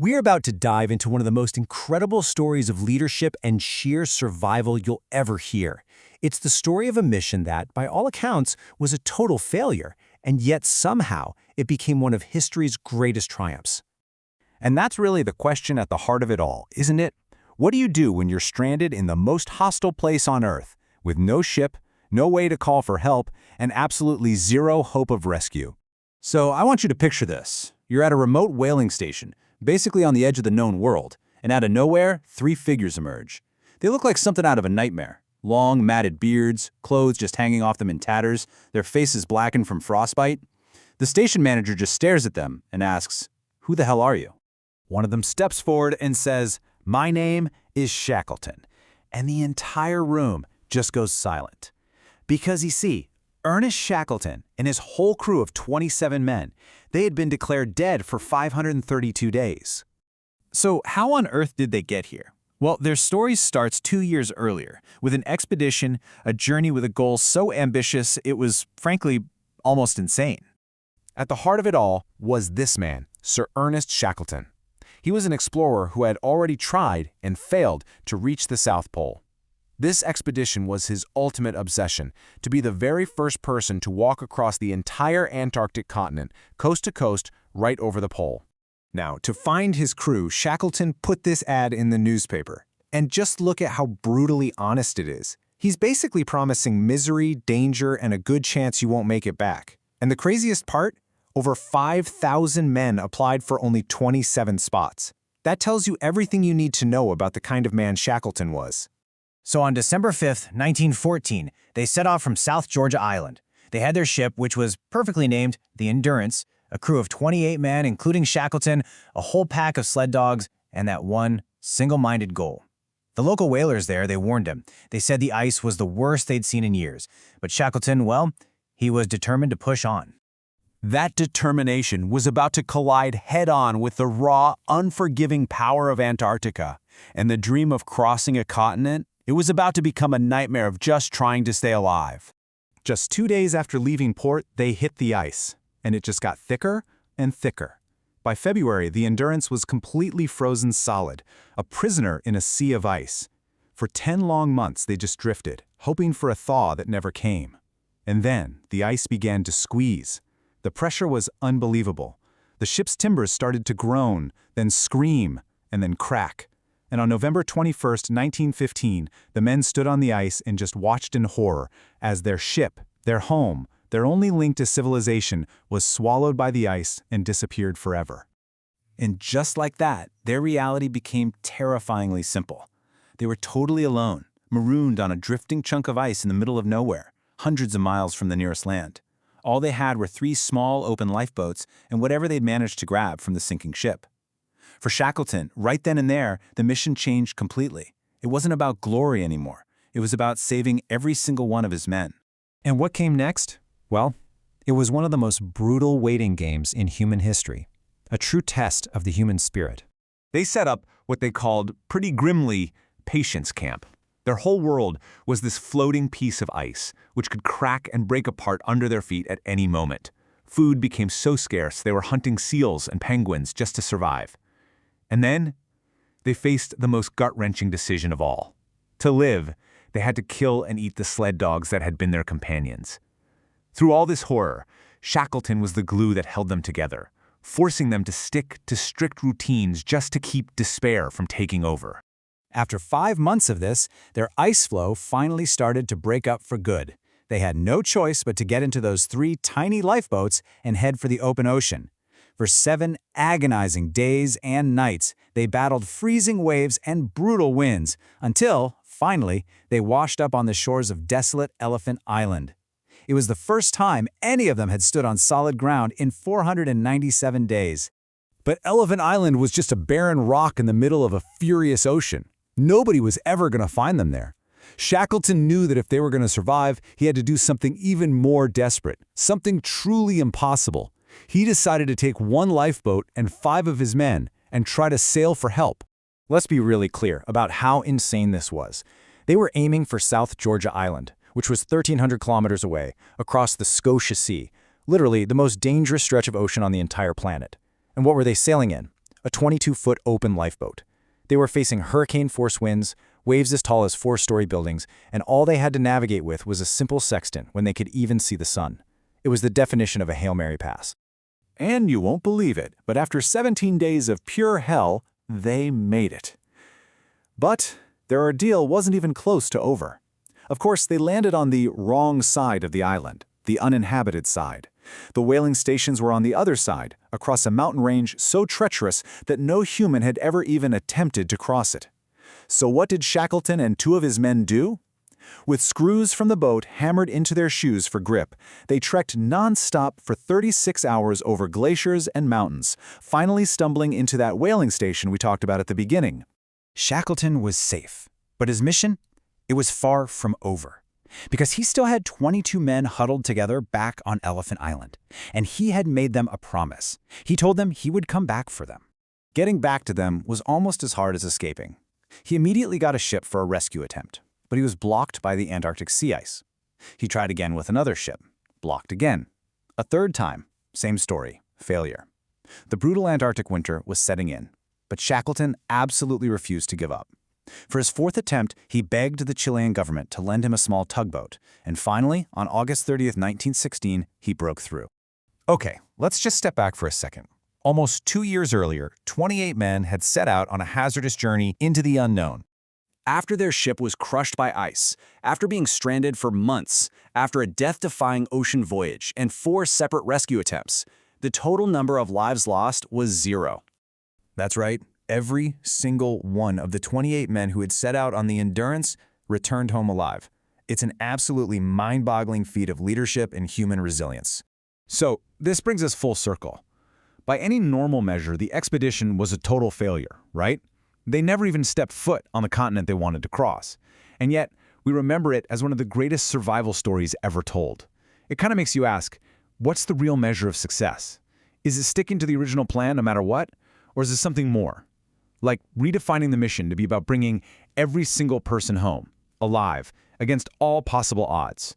We're about to dive into one of the most incredible stories of leadership and sheer survival you'll ever hear. It's the story of a mission that, by all accounts, was a total failure, and yet somehow it became one of history's greatest triumphs. And that's really the question at the heart of it all, isn't it? What do you do when you're stranded in the most hostile place on Earth, with no ship, no way to call for help, and absolutely zero hope of rescue? So I want you to picture this. You're at a remote whaling station, basically on the edge of the known world, and out of nowhere, three figures emerge. They look like something out of a nightmare. Long, matted beards, clothes just hanging off them in tatters, their faces blackened from frostbite. The station manager just stares at them and asks, "Who the hell are you?" One of them steps forward and says, "My name is Shackleton." And the entire room just goes silent. Because you see, Ernest Shackleton and his whole crew of 27 men, they had been declared dead for 532 days. So how on earth did they get here? Well, their story starts 2 years earlier, with an expedition, a journey with a goal so ambitious it was, frankly, almost insane. At the heart of it all was this man, Sir Ernest Shackleton. He was an explorer who had already tried and failed to reach the South Pole. This expedition was his ultimate obsession, to be the very first person to walk across the entire Antarctic continent, coast to coast, right over the pole. Now, to find his crew, Shackleton put this ad in the newspaper. And just look at how brutally honest it is. He's basically promising misery, danger, and a good chance you won't make it back. And the craziest part? Over 5,000 men applied for only 27 spots. That tells you everything you need to know about the kind of man Shackleton was. So on December 5th, 1914, they set off from South Georgia Island. They had their ship, which was perfectly named the Endurance, a crew of 28 men, including Shackleton, a whole pack of sled dogs, and that one single-minded goal. The local whalers there, they warned him. They said the ice was the worst they'd seen in years. But Shackleton, well, he was determined to push on. That determination was about to collide head-on with the raw, unforgiving power of Antarctica, and the dream of crossing a continent, it was about to become a nightmare of just trying to stay alive. Just 2 days after leaving port, they hit the ice, and it just got thicker and thicker. By February, the Endurance was completely frozen solid, a prisoner in a sea of ice. For 10 long months, they just drifted, hoping for a thaw that never came. And then, the ice began to squeeze. The pressure was unbelievable. The ship's timbers started to groan, then scream, and then crack. And on November 21st, 1915, the men stood on the ice and just watched in horror as their ship, their home, their only link to civilization, was swallowed by the ice and disappeared forever. And just like that, their reality became terrifyingly simple. They were totally alone, marooned on a drifting chunk of ice in the middle of nowhere, hundreds of miles from the nearest land. All they had were 3 small, open lifeboats and whatever they'd managed to grab from the sinking ship. For Shackleton, right then and there, the mission changed completely. It wasn't about glory anymore. It was about saving every single one of his men. And what came next? Well, it was one of the most brutal waiting games in human history, a true test of the human spirit. They set up what they called, pretty grimly, Patience Camp. Their whole world was this floating piece of ice, which could crack and break apart under their feet at any moment. Food became so scarce they were hunting seals and penguins just to survive. And then, they faced the most gut-wrenching decision of all. To live, they had to kill and eat the sled dogs that had been their companions. Through all this horror, Shackleton was the glue that held them together, forcing them to stick to strict routines just to keep despair from taking over. After 5 months of this, their ice floe finally started to break up for good. They had no choice but to get into those 3 tiny lifeboats and head for the open ocean. For 7 agonizing days and nights, they battled freezing waves and brutal winds until, finally, they washed up on the shores of desolate Elephant Island. It was the first time any of them had stood on solid ground in 497 days. But Elephant Island was just a barren rock in the middle of a furious ocean. Nobody was ever going to find them there. Shackleton knew that if they were going to survive, he had to do something even more desperate, something truly impossible. He decided to take 1 lifeboat and 5 of his men and try to sail for help. Let's be really clear about how insane this was. They were aiming for South Georgia Island, which was 1,300 kilometers away, across the Scotia Sea, literally the most dangerous stretch of ocean on the entire planet. And what were they sailing in? a 22-foot open lifeboat. They were facing hurricane-force winds, waves as tall as 4-story buildings, and all they had to navigate with was a simple sextant when they could even see the sun. It was the definition of a Hail Mary pass. And you won't believe it, but after 17 days of pure hell, they made it. But their ordeal wasn't even close to over. Of course, they landed on the wrong side of the island, the uninhabited side. The whaling stations were on the other side, across a mountain range so treacherous that no human had ever even attempted to cross it. So what did Shackleton and 2 of his men do? With screws from the boat hammered into their shoes for grip, they trekked non-stop for 36 hours over glaciers and mountains, finally stumbling into that whaling station we talked about at the beginning. Shackleton was safe, but his mission? It was far from over. Because he still had 22 men huddled together back on Elephant Island, and he had made them a promise. He told them he would come back for them. Getting back to them was almost as hard as escaping. He immediately got a ship for a rescue attempt, but he was blocked by the Antarctic sea ice. He tried again with another ship, blocked again. A third time, same story, failure. The brutal Antarctic winter was setting in, but Shackleton absolutely refused to give up. For his 4th attempt, he begged the Chilean government to lend him a small tugboat, and finally, on August 30th, 1916, he broke through. Okay, let's just step back for a second. Almost 2 years earlier, 28 men had set out on a hazardous journey into the unknown. After their ship was crushed by ice, after being stranded for months, after a death-defying ocean voyage and 4 separate rescue attempts, the total number of lives lost was 0. That's right. Every single one of the 28 men who had set out on the Endurance returned home alive. It's an absolutely mind-boggling feat of leadership and human resilience. So, this brings us full circle. By any normal measure, the expedition was a total failure, right? They never even stepped foot on the continent they wanted to cross. And yet, we remember it as one of the greatest survival stories ever told. It kind of makes you ask, what's the real measure of success? Is it sticking to the original plan no matter what? Or is it something more? Like redefining the mission to be about bringing every single person home, alive, against all possible odds.